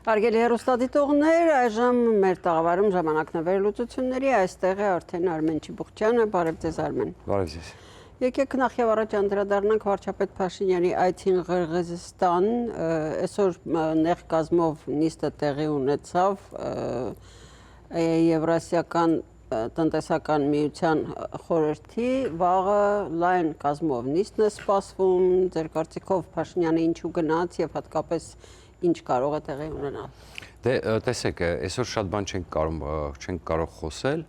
Հարգելի հեռուստադիտողներ, այժմ մեր տաղավարում ժամանակն է վերլուծությունների, այստեղ է արդեն Արմեն Չիբուխչյանը, բարև ձեզ Արմեն։ Բարև ձեզ։ Եկեք նախ եւ առաջ անդրադառնանք վարչապետ Փաշինյանի այցին Ղրղըզստան, այսօր նեղ կազմով նիստը տեղի ունեցավ Եվրասիական տնտեսական միության խորհրդի, վաղը լայն կազմով նիստն է սպասվում, ձեր կարծիքով Փաշինյանը ինչու գնաց եւ հատկապես ինչ կարող է տեղի ունենալ։ Դե տեսեք, այսօր շատ բան չենք կարող խոսել,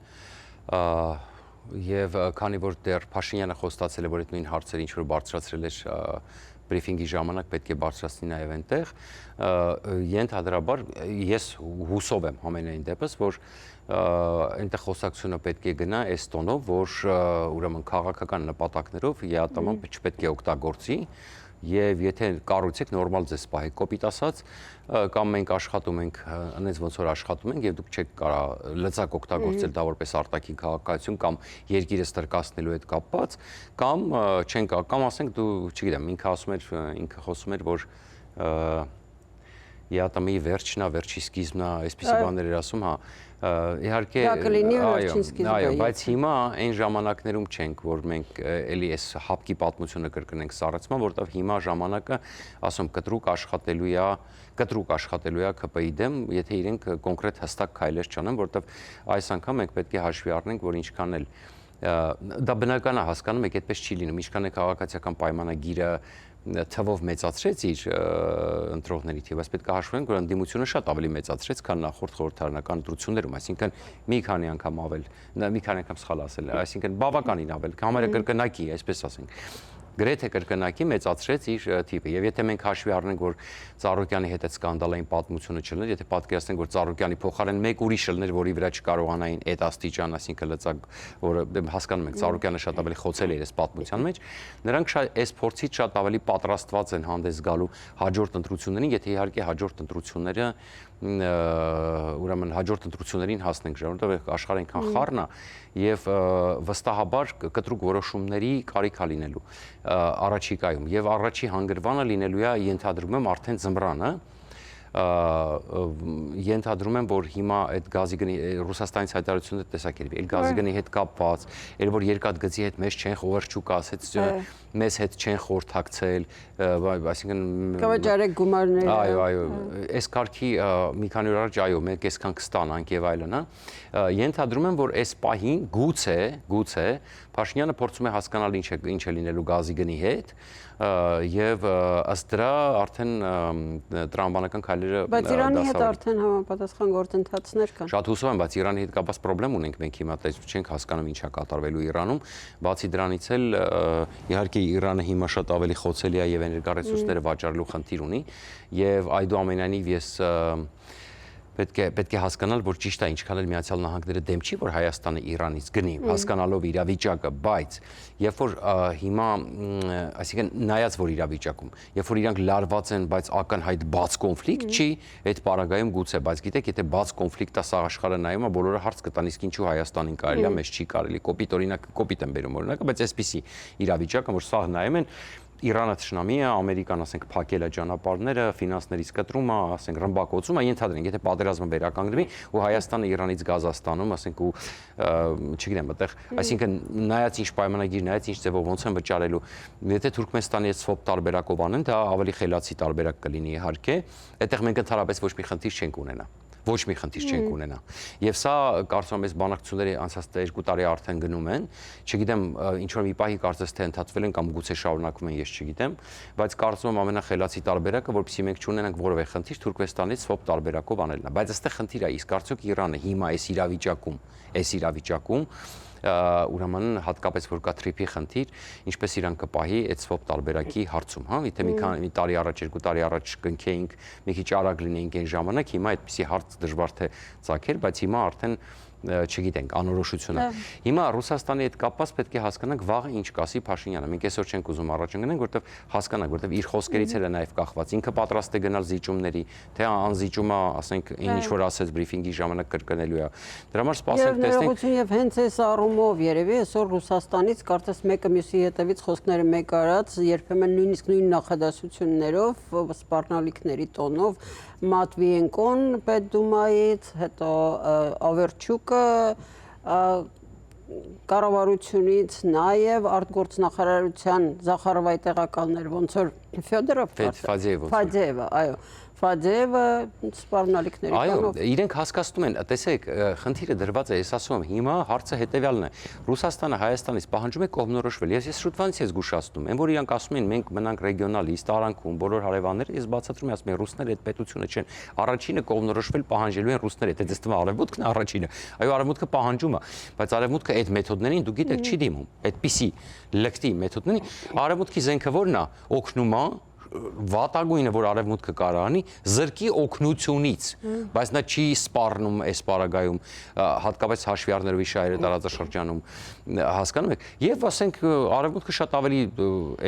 եւ քանի որ դեռ Փաշինյանը խոստացել է, որ այդ նույն հարցերը ինչ որ բարձրացրել էր բրիֆինգի ժամանակ պետք է բարձրացնի նաեւ այնտեղ, ենթադրաբար ես հուսով եմ ամենայն դեպս, որ այնտեղ խոսակցությունը պետք է գնա այս տոնով, որ ուրեմն քաղաքական նպատակներով ԵԱՏՄ-ն չպետք է օգտագործի Եվ եթե կառույցեք նորմալ ձեզ պահեք, կոպիտ ասած, կամ մենք աշխատում ենք, այնպես ոնց որ աշխատում ենք, եւ դուք չեք կարող լծակ օգտագործել դա որպես արտաքին քաղաքացիություն կամ երկիրը ստրկացնելու հետ կապված, կամ չեն կամ ասենք դու, չգիտեմ, ինքը խոսում էր, որ ԵԱՏՄ-ի վերջն է, վերջի սկիզբն է, այսպիսի բաներ էր ասում, հա, իհարկե, այո, բայց հիմա այն ժամանակներում չենք, որ մենք էլի այս հապկի պատմությունը կրկնենք սառեցման, որտեղ հիմա ժամանակը, ասում, կտրուկ աշխատելու է ԿՊ-ի դեմ, եթե իրենք կոնկրետ հստակ քայլեր չանեն, որտեղ այս անգամ մենք պետք է հաշվի առնենք, որ ինչքան էլ դա բնական է հասկանում եք, այդպես չի լինում, ինչքան է քաղաքացիական պայմանագիրը թվով մեծացրեց իր ընտրողների թիվը, բայց պետք է հաշվենք, որ ընդդիմությունը շատ ավելի մեծացրեց, քան նախորդ խորհրդարանական ընտրություններում, այսինքն մի քանի անգամ սխալ ասել, այսինքն բավականին ավել, համարը կրկնակի, այսպես ասենք, գրեթե կրկնակի մեծացրեց իր թիվը, եւ եթե մենք հաշվի առնենք, որ Ծառուկյանի հետ այդ սկանդալային պատմությունը չլներ, եթե պատկերացնենք, որ Ծառուկյանի փոխարեն մեկ ուրիշ լներ, որի վրա չկարողանային այդ աստիճան, այսինքն լծակ, որը հասկանում ենք, Ծառուկյանը շատ ավելի խոցել է իր պատմության մեջ, նրանք այս փորձից շատ ավելի պատրաստված են հանդես գալու հաջորդ ընտրություններին, եթե իհարկե հաջորդ ընտրությունները ուրեմն հաջորդ ընտրություններին հասնենք, որովհետև աշխարհը այնքան խառն է եւ վստահաբար կտրուկ որոշումների կարիք է լինելու առաջիկայում եւ առաջի հանգրվանը լինելու է ենթադրում եմ արդեն ձմռանը ենթադրում եմ, որ հիմա այդ գազի գնի Ռուսաստանից հայտարարությունը տեսակ էր, այդ գազի գնի հետ կապված, էլ որ երկաթգծի հետ մեզ չեն խորհրդուկ ասեց, մեզ հետ չեն խորհրդակցել, այսինքն կվճարեք գումարները։ Այո, այս կարգի մի քանի օր առաջ այո, մենք այսքան կստանանք եւ այլն, ենթադրում եմ, որ այս պահին գուցե Փաշինյանը փորձում է հասկանալ ինչ է լինելու գազի գնի հետ եւ ըստ դրա արդեն տրամաբանական քայլերը Բայց Իրանի հետ արդեն համապատասխան գործընթացներ կան։ Շատ հուսով եմ, բայց Իրանի հետ կապված խնդրեմ ունենք մենք հիմա, չենք հասկանում ինչա կատարվելու Իրանում, բացի դրանից էլ իհարկե Իրանը հիմա շատ ավելի խոցելի է եւ էներգառեսուրսները վաճառելու խնդիր ունի եւ այդուամենայնիվ ես պետք է հասկանալ, որ ճիշտ է ինչքան էլ Միացյալ Նահանգները դեմ չի, որ Հայաստանը Իրանից գնի, հասկանալով իրավիճակը, բայց երբ որ հիմա, այսինքն նայած որ իրավիճակում, երբ որ իրանք լարված են, բայց ակնհայտ բաց կոնֆլիկտ չի, այդ պարագայում գուցե, բայց գիտեք, եթե բաց կոնֆլիկտը սա աշխարհը նայում է, բոլորը հարց կտան, իսկ ինչու Հայաստանին կարելի է, մեզ չի կարելի, կոպիտ եմ բերում օրինակը, բայց այսպիսի իրավիճակը, որ սա նայում են Իրանը թշնամի է, Ամերիկան, ասենք, փակել է ճանապարհները, ֆինանսներից կտրում է, ասենք, ռմբակոծում է, ենթադրենք, եթե պատերազմը վերականգնվի ու Հայաստանը Իրանից գազ է ստանում, ասենք, ու չգիտեմ, այդտեղ, այսինքն նայած ինչ պայմանագիր, նայած ինչ ձևով ոնց են վճարելու, եթե Թուրքմենստանի այդ սվոփ տարբերակով անեն, դա ավելի խելացի տարբերակ կլինի իհարկե, այդտեղ մենք ընդհանրապես ոչ մի խնդիր չենք ունենա։ Ոչ մի խնդիր չենք ունենա։ Եվ սա կարծում եմ այս բանակցությունների անցած 2 տարի արդեն գնում են, չգիտեմ ինչ որ մի պահի կարծես թե ընդհատվել են կամ գուցե շարունակվում են, ես չգիտեմ, բայց կարծում եմ ամենախելացի տարբերակը, որովհետեւ մենք չունենանք որևէ խնդիր Թուրքմենստանից սվոփ տարբերակով անելն է, բայց այստեղ խնդիր է, իսկ արդյոք Իրանը հիմա այս իրավիճակում ուրեմն հատկապես որ կա թրիփի խնդիր, ինչպես իրան կպահի այդ սվոփ տարբերակի հարցում, հա, եթե մի տարի առաջ, 2 տարի առաջ կնքեինք, մի քիչ արագ լինեինք այն ժամանակ, հիմա այդպիսի հարց դժվար թե ծագեր, բայց հիմա արդեն չգիտենք, անորոշությունը։ Հիմա Ռուսաստանի հետ կապված պետք է հասկանանք վաղը ինչ կասի Փաշինյանը։ Մենք այսօր չենք ուզում առաջ ընկնենք, որովհետև հասկանանք, որովհետև իր խոսքերից էլ է նաև կախված։ Ինքը պատրաստ է գնալ զիջումների, թե անզիջումը, ասենք, ինչ որ ասեց բրիֆինգի ժամանակ կրկնելու է։ Դրա համար սպասենք տեսնենք։ Եվ հենց այս առումով երևի այսօր Ռուսաստանից կարծես մեկը մյուսի հետևից խոսքները մեկ արած, երբեմն նույնիսկ նույն նախադասություններով, սպառնալիքների տոնով Մատվիենկոն Պետդումայից, հետո Ավերչուկը կառավարությունից, նաև արտգործնախարարության Զախարովայի տեղակալներ, ոնց որ Ֆադեևը, այո, Ֆադեևը սպառնալիքների տոնով։ Այո, իրենք հասկացնում են, տեսեք, խնդիրը դրված է, ես ասում եմ, հիմա հարցը հետևյալն է։ Ռուսաստանը Հայաստանից պահանջում է կողմնորոշվել։ Ես շուտվանից ես զգուշացնում, այն որ իրանք ասում են, մենք մնանք ռեգիոնալիստ, արանքում, բոլոր հարևանները, ես բացատրում եմ, ասում եմ, ռուսները այդ պետությունը չեն։ Առաջինը կողմնորոշվել պահանջելու են ռուսները, թե դες թվում է արևմուտքն է առաջինը։ Այո, արևմուտքը պահանջում է, բայց արևմուտքը այդ մեթոդներին դու գիտեք չի դիմում։ Այդպիսի լկտի մեթոդներին արևմուտքի զենքը որն է, օգնում է վատագույնը, որ արևմուտքը կարող անի, զրկի օգնությունից, բայց նա չի սպառնում այս պարագայում, հատկապես հաշվի առնելով շահերը տարածաշրջանում, հասկանում եք, եւ ասենք արևմուտքը շատ ավելի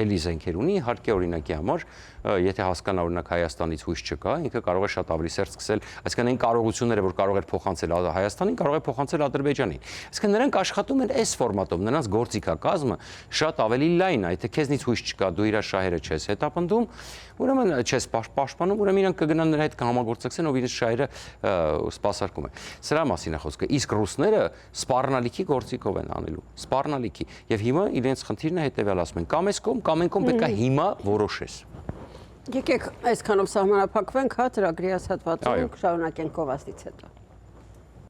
էլի զենքեր ունի, իհարկե օրինակի համար, եթե հասկանա օրինակ Հայաստանից հույս չկա, ինքը կարող է շատ ավելի սերտ սկսել, այսինքն այն կարողությունները, որ կարող էր փոխանցել Հայաստանին, կարող է փոխանցել Ադրբեջանին։ Այսինքն նրանք աշխատում են այս ֆորմատով, նրանց գործիքակազմը շատ ավելի լայն է, եթե քեզնից հույս չկա, դու իր շահերը չես հետապնդում, ուրեմն չես պաշտպանում, ուրեմն իրանք կգնան նրա հետ կհամագործակցեն, ով իրենց շահերը սպասարկում է։ Սրա մասին է խոսքը։ Իսկ ռուսները սպառնալիքի գործիքով են անելու, սպառնալիքի։ Եվ հիմա իրենց խնդիրն է հետևյալ, ասում են, կամ այս կողմ, կամ այն կողմ պետք է հիմա որոշես։ Եկեք այսքանով սահմանափակվենք, հա, ծրագրի ասացվածում շարունակենք Կովասից հետո։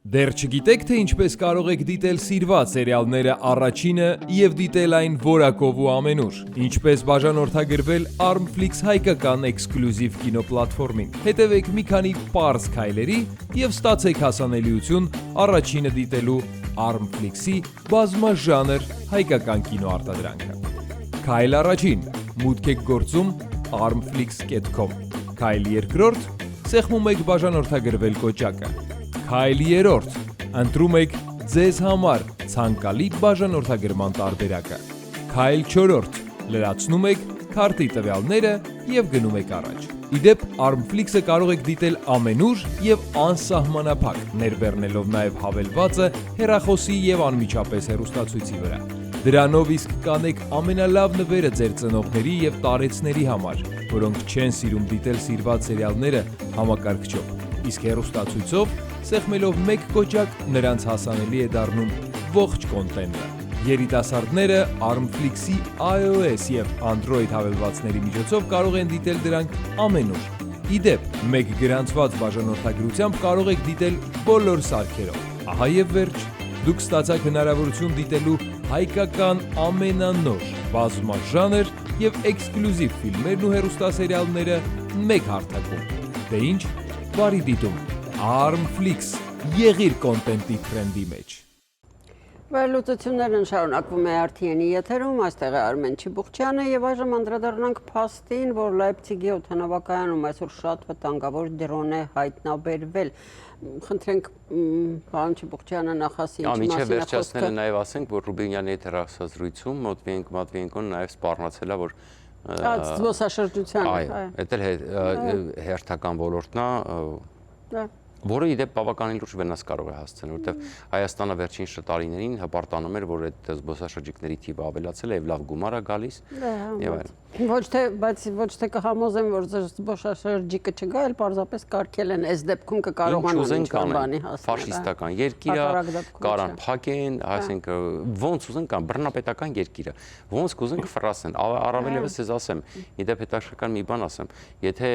Դեռ չգիտեք, թե ինչպես կարող եք դիտել սիրված սերիալները առաջինը և դիտել այն որակով ու ամենուր։ Ինչպես բաժանորդագրվել Armflix հայկական էքսկլյուզիվ կինոպլատֆորմին։ Հետևեք մի քանի պարզ քայլերի և ստացեք հասանելիություն առաջինը դիտելու Armflix-ի բազմաժանր հայկական կինոարտադրանքը։ Քայլ առաջին՝ մուտք եք գործում armflix.com։ Քայլ երկրորդ՝ սեղմում եք բաժանորդագրվել կոճակը։ Քայլ երրորդ՝ ընտրում եք ձեզ համար ցանկալի բաժանորդագրման տարբերակը։ Քայլ չորրորդ՝ լրացնում եք քարտի տվյալները և գնում եք առաջ։ Իդեպ Armflix-ը կարող եք դիտել ամենուր և անսահմանափակ, ներբեռնելով նաև հավելվածը հեռախոսի և անմիջապես հեռուստացույցի վրա։ Դրանով իսկ կանեք ամենալավ նվերը ձեր ծնողների և տարեցների համար, որոնք չեն սիրում դիտել սիրված սերիալները համակարգչով, իսկ հեռուստացույցով սեղմելով մեկ կոճակ նրանց հասանելի է դառնում ողջ կոնտենտը։ Երիտասարդները Armflix-ի iOS և Android հավելվածների միջոցով կարող են դիտել դրանք ամենուր։ Իդեպ, մեկ գրանցված բաժանորդագրությամբ կարող եք դիտել բոլոր սարքերով։ Ահա և վերջ, դուք ստացաք հնարավորություն դիտելու հայկական ամենանոր, բազմաժանր և էքսկլյուզիվ ֆիլմերն ու հեռուստասերիալները մեկ հարթակում։ Դե ինչ, բարի դիտում։ Armflix, եղիր կոնտենտի թրենդի մեջ։ Վերլուծություններն շարունակվում է RTN-ի եթերում, այստեղ է Արմեն Չիբուխչյանը եւ այժմ անդրադառնանք փաստին, որ Լայպցիգի օդանավակայանում այսօր շատ վտանգավոր դրոն է հայտնաբերվել։ Խնդրենք պարոն Չիբուխչյանը նախասի ինչ մասին է խոսքը։ Մինչև վերջացնելը նաև ասենք, որ Ռուբինյանի հետ հեռախոսազրույցում Մատվիենկոն նաև սպառնացել է, որ զբոսաշրջության, այո, դա հերթական ոլորտն է, որը իդեպ բավականին լուրջ վնաս կարող է հասցնել, որովհետև Հայաստանը վերջին տարիներին հպարտանում էր, որ այդ զբոսաշրջիկների թիվը ավելացել է եւ լավ գումար է գալիս։ Եվ այլն։ Ոչ թե կհամոզեմ, որ զբոսաշրջիկը չգա, այլ պարզապես կարգել են այս դեպքում կկարողանան ինչ-որ բանի հասնել։ Ֆաշիստական երկիր է, կարան փակեն, ասենք ոնց ուզեն կան բռնապետական երկիր է, ոնց կուզեն կֆռասեն։ Առավել եւս ես ասեմ, իդեպ հետաքրքրական մի բան ասեմ, եթե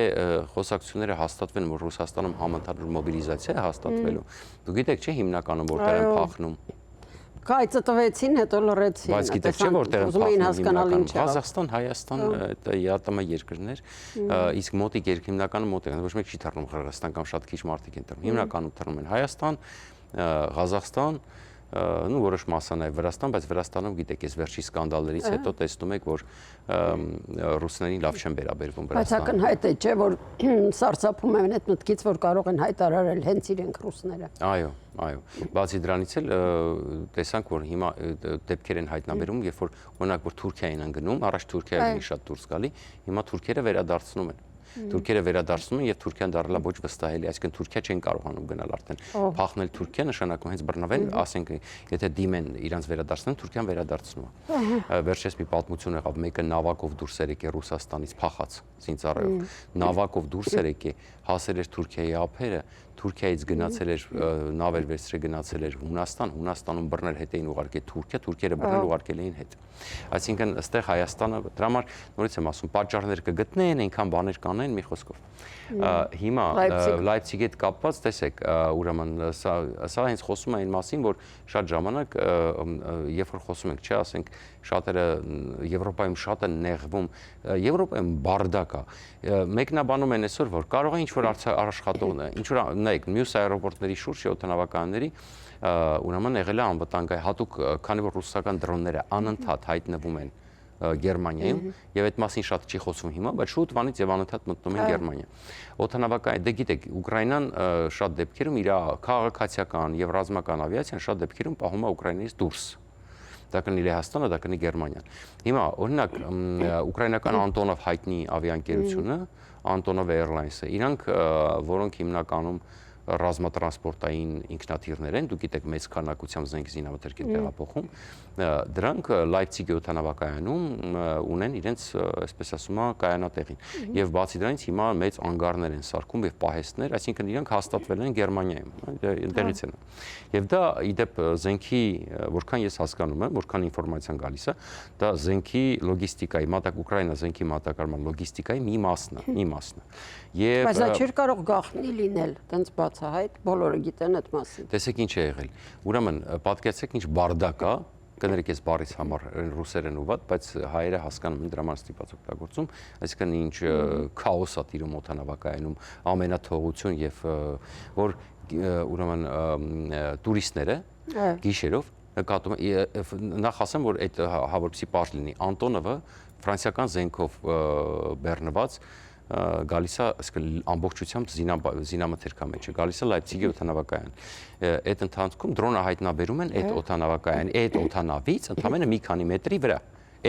խոսակցությունները հաստատվեն, որ Ռուսաստանում համընդհանուր մոբիլիզացիա է հաստատվելու, դու գիտեք չէ հիմնականում որտեղ են փախնում։ Կայծը տվեցին, հետո լռեցին։ Բայց գիտեք չէ որտեղ են փախնում Ղազախստան, Հայաստան, դա ԵԱՏՄ երկրներ, իսկ մոտիկ երկրներ հիմնականում մոտիկ են, ոչ մեկ չի թռնում Қырғызստան կամ շատ քիչ մարդիկ են թռնում։ Հիմնականում թռնում են Հայաստան, Ղազախստան, նու որոշ մասը նաև Վրաստան, բայց Վրաստանում գիտեք, այս վերջի սկանդալներից հետո տեսնում եք, որ ռուսներին լավ չեն վերաբերվում Բայց Վրաստանը։ ակնհայտ է, չէ, որ սարսափում են այդ մտքից, որ կարող են հայտարարել հենց իրենք ռուսները։ Այո, բացի դրանից էլ տեսանք, որ հիմա դեպքեր են հայտնաբերում, երբ որ օրինակ որ Թուրքիային են գնում, առաջ Թուրքիայից շատ դուրս գալի, հիմա թուրքերը վերադարձնում են։ Թուրքերը վերադարձնում են եւ Թուրքիան դառնալա ոչ վստահելի, այսինքն Թուրքիա չեն կարողանում գնալ արդեն։ Փախնել Թուրքիա նշանակում հենց բռնվել, ասենք, եթե դիմեն իրանց վերադարձնեն, Թուրքիան վերադարձնում է։ Վերջերս մի պատմություն եղավ, մեկը նավակով դուրս էր եկել Ռուսաստանից փախած զինծառայով։ Նավակով դուրս էր եկել, հասել էր Թուրքիայի ափերը, Թուրքիայից գնացել էր նավեր վերցրել գնացել էր Հունաստան, Հունաստանում բռնել հետ էին ուղարկել Թուրքիա, թուրքերը բռնել ուղարկել էին հետ։ Այսինքն ըստեղ Հայաստանը դրա համար նորից եմ ասում, պատճառներ կգտնեն, այնքան բաներ կանեն մի խոսքով։ Հիմա Լայպցիգի հետ կապված տեսեք, ուրեմն սա հենց խոսում է այն մասին, որ շատ ժամանակ երբ որ խոսում ենք, չէ, ասենք շատերը Եվրոպայում շատ են նեղվում, Եվրոպայում բարդակ է։ Մեկնաբանում են այսօր, որ կարող է ինչ-որ աշխատողներ, ինչ-որ նայեք, մյուս աերոպորտների շուրջ օդանավականների ուրեմն եղել է անվտանգ, հատուկ քանի որ ռուսական դրոնները անընդհատ հայտնվում են Գերմանիայում եւ այդ մասին շատ չի խոսվում հիմա, բայց շուտ վանից եւ անընդհատ մտնում են Գերմանիա։ Օդանավական, դե գիտեք, Ուկրաինան շատ դեպքերում իր քաղաքացիական եւ ռազմական ավիացիան շատ դեպքերում պահում է Ուկրաինայից դուրս։ Դա կնի Լեհաստանը, դա կնի Գերմանիան։ Հիմա օրինակ ուկրաինական Անտոնով հայտնի ավիաընկերությունը, Antonov Airlines-ը, իրանք որոնք հիմնականում ռազմատրանսպորտային ինքնաթիռներ են, դուք գիտեք մեծ քանակությամբ զենք զինամթերք են տեղափոխում, դրանք Լայպցիգի օդանավակայանում ունեն իրենց, այսպես ասում է, կայանատեղին։ Եվ բացի դրանից հիմա մեծ անգարներ են սարքում եւ պահեստներ, այսինքն իրանք հաստատվել են Գերմանիայում, այնտեղից են։ Եվ դա իդեպ զենքի, որքան ես հասկանում եմ, որքան ինֆորմացիան գալիս է, դա զենքի լոգիստիկայի, Ուկրաինա զենքի մատակարարման լոգիստիկայի մի մասն է։ Եվ բայց դա չէր կարող գաղտնի լինել, տենց բացահայտ, բոլորը գիտեն այդ մասին։ Տեսեք ինչ է եղել։ Ուրեմն պատկերացրեք ինչ բարդակ է, կներեք ես բառից համար ռուսերեն ու վատ, բայց հայերը հասկանում են դրա համար ստիպված օգտագործում, այսինքն ինչ քաոս է տիրում օդանավակայանում, ամենաթողություն եւ որ ուրեմն տուրիստները գիշերով նկատում նախ ասեմ որ այդ որպեսզի պարզ լինի Անտոնովը ֆրանսիական զենքով բեռնված գալիս է ամբողջությամբ զինամթերքա մեջ է գալիս է Լայպցիգի օդանավակայան այդ ընթացքում դրոնը հայտնաբերում են այդ օդանավակայան այդ օդանավից ընդամենը մի քանի մետրի վրա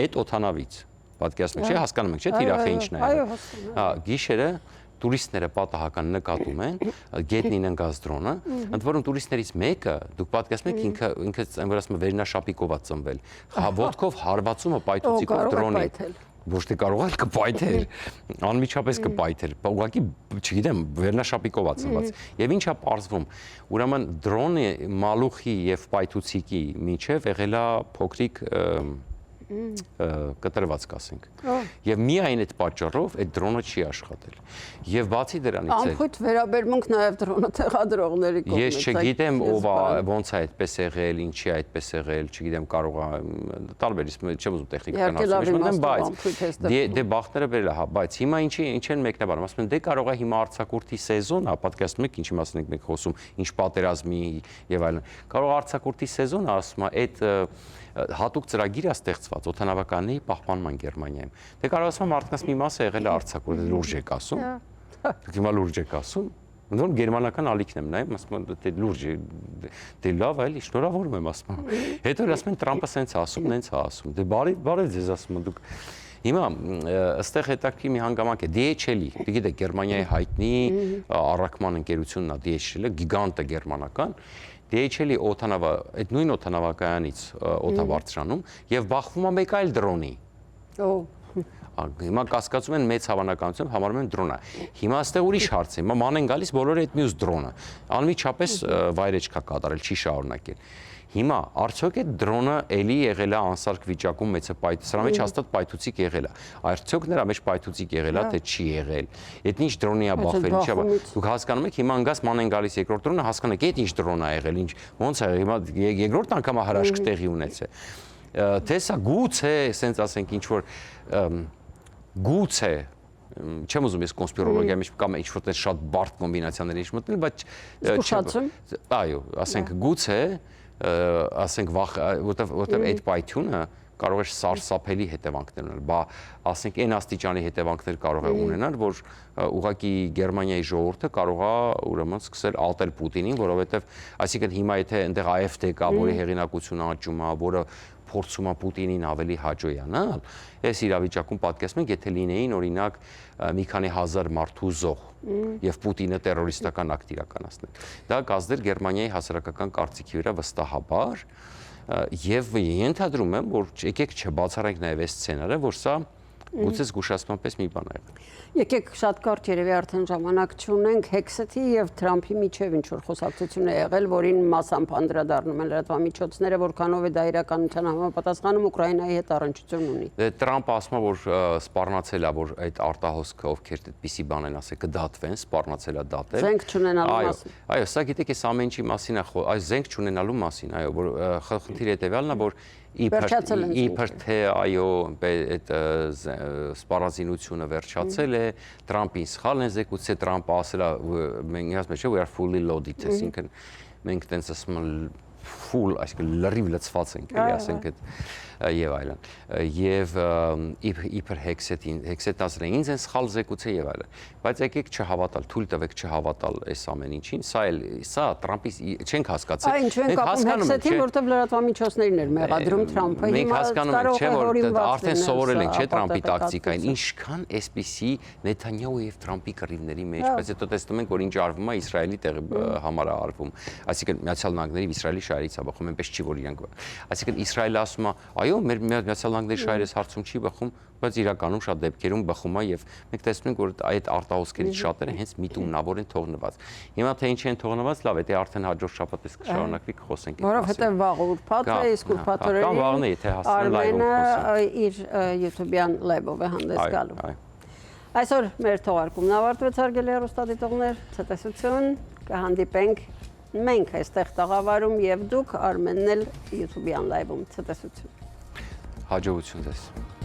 այդ օդանավից պատկերացնում եք չէ հասկանում եք չէ թիրախը ինչն է գիշերը տուրիստները պատահական նկատում են գետնին ընկած դրոնը ընդ որում տուրիստներից մեկը դուք պատկերացնում եք ինքը որ ասում վերնաշապիկով է ծնվել ոտքով հարվածումը պայթուցիկով դրոնի ոչ թե կարող է կպայթեր, անմիջապես կպայթեր, ուղղակի, չգիտեմ, վերնաշապիկով է ծնված։ Եվ ինչ է պարզվում, ուրեմն դրոնի մալուխի եւ պայթուցիկի միջև եղել է փոքրիկ կտրված կասենք։ Եվ միայն այդ պատճառով այդ դրոնը չի աշխատել։ Եվ բացի դրանից անխույտ վերաբերմունք նաև դրոնը տեղադրողների կողմից։ Ես չգիտեմ ով է, ոնց է այդպես եղել, ինչի է այդպես եղել, չգիտեմ կարող է տարբերից չեմ ուզում տեխնիկական հասցնել, բայց դե բախտերը բերել է, բայց հիմա ինչ են մեկնաբանում, ասում են դե կարող է հիմա արձակուրդի սեզոն է, պատկերացնում եք ինչի մասին ենք մենք խոսում, ինչ պատերազմի եւ այլն։ Կարող արձակուրդի սեզոնը ասում է այդ հատուկ ծրագիր է ստեղծված օդանավականների պահպանման Գերմանիայում։ Դե կարող ասեմ մարդկանց մի մասը եղել է արձակուրդ, լուրջ եք ասում։ Դուք հիմա լուրջ եք ասում։ Ոնց գերմանական ալիքն եմ նայում, ասում եմ դե լուրջ է, դե լավ է, շնորհավորում եմ ասում։ Հետո ասում են Տրամպը սենց է ասում, նենց է ասում։ Դե բարի ձեզ ասում եմ դուք։ Հիմա ըստեղ հետաքրքիր մի հանգամանք է DHL-ի, գիտեք Գերմանիայի հայտնի առաքման ընկերությունն է DHL-ը, գիգանտը գերմանական։ DHL-ի օդանավա, այդ նույն օդանավակայանից օդավարձրանում եւ բախվում է մեկ այլ դրոնի։ Հիմա կասկածում են մեծ հավանականությամբ համարում են դրոնը։ Հիմա այստեղ ուրիշ հարց է, հիմա ման են գալիս բոլորը այդ մյուս դրոնը։ Անմիջապես վայրեջք է կատարել, չի շարունակել։ Հիմա արդյոք այդ դրոնը էլի եղել է անսարք վիճակում մեծը սրա մեջ հաստատ պայթուցիկ եղել է։ Արդյոք նրա մեջ պայթուցիկ եղել է, թե չի եղել։ Այդ ինչ դրոնի է բախվել, ինչա։ Դուք հասկանում եք, հիմա անգաս ման են գալիս երկրորդ դրոնը, հասկանեք, այդ ինչ դրոն է եղել, ինչ ոնց է, հիմա երկրորդ անգամ հրաշք տեղի ունեցել։ Թե սա գուցե, ասենք ասենք ինչ որ գուցե չեմ ուզում ես կոնսպիրոլոգիայի մեջ կամ ինչ-որ շատ բարդ կոմբինացիաների մեջ մտնել, բայց այո, ասենք գուցե ասենք որտեվ այդ պայթյունը կարող է սարսափելի հետևանքներ ունենալ, բա ասենք այն աստիճանի հետևանքներ կարող է ունենալ, որ ուղղակի Գերմանիայի ժողովուրդը կարող է ուրեմն սկսել ալտել Պուտինին, որովհետև այսինքն հիմա եթե այնտեղ AfD կա, որի հեղինակությունը աճում է, որը փորձում է Պուտինին ավելի հաջողանալ, այս իրավիճակում պատկերացնում եք, եթե լինեին օրինակ մի քանի հազար մարդու զոհ եւ Պուտինը տերորիստական ակտ իրականացներ։ Դա կազդեր Գերմանիայի հասարակական կարծիքի վրա վստահաբար եւ ենթադրում եմ, որ եկեք չբացառենք նաեւ այս սցենարը, որ սա գուցե զգուշացման պես մի բան է եղել։ Եկեք շատ կարճ երևի արդեն ժամանակ չունենք Հեքսեթի եւ Թրամփի միջև ինչ որ խոսակցություն է եղել, որին մասամբ անդրադառնում են լրատվամիջոցները, որքանով է դա իրականության համապատասխանում Ուկրաինայի հետ առնչություն ունի։ Դե Թրամփը ասում է, որ սպառնացել է, որ այդ արտահոսքը ովքեր այդպիսի բան են ասել, կդատվեն, սպառնացել է դատել։ Զենք չունենալու մասին։ Այո, սա գիտեք, այս ամեն ինչի մասին է, այս զենք չունենալու մասին, այո, որ խնդիրը հետեւյալն է, որ իբր թե այո, այդ սպառազինությունը վերջացել է, Թրամփին սխալ են զեկուցել, Թրամփը ասել է, մենք ասում ենք, we are fully loaded, այսինքն մենք տենց ասում ենք full, այսինքն լրիվ լցված ենք, էլի ասենք այդ եւ այլն։ Եվ իբր Հեքսեթն ասել է, ինձ են սխալ զեկուցել եւ այլն։ Բայց եկեք չհավատալ, թույլ տվեք չհավատալ այս ամեն ինչին, սա Թրամփի չենք հասկացել։ Ինչ ենք ապում Հեքսեթին, որտեղ լրատվամիջոցներին էր մեղադրում Թրամփը։ Մենք հասկանում ենք, չէ՞ որ արդեն սովորել ենք, չէ՞ Թրամփի տակտիկային, ինչքան այսպիսի Նեթանյահու եւ Թրամփի կռիվների մեջ, բայց հետո տեսնում ենք, որ ինչ արվում է Իսրայելի համար է արվում։ Այսինքն Միացյալ Նահանգների Իսրայելի շահերից է բխում, այնպես չի որ իրանք։ Այսինքն Իսրայելը ասում է, այո, մեր Միացյալ Նահանգների շահերից հարցում չի բխում, բայց իրականում շատ դեպքերում բխում է եւ մենք տեսնում ենք, որ այդ արտահոսքերից շատերը հենց միտումնավոր են թողնված։ Հիմա թե ինչ են թողնված, լավ է, դե արդեն հաջորդ շաբաթ կշարունակվի կխոսենք այդ մասին։ Որովհետեւ վաղ ուրբաթ է, իսկ ուրբաթորեն կամ վաղն է, եթե հասնեն լայվում խոսենք։ իր YouTube-յան լայվով է հանդես գալու։ Այսօր մեր թողարկումն ավարտվեց, հարգելի հեռուստադիտողներ, ցտեսություն, կհանդիպենք մենք այստեղ տաղավարում եւ դուք Արմենն էլ YouTube-յան լայվում, ցտեսություն։ Հաջողություն ձեզ։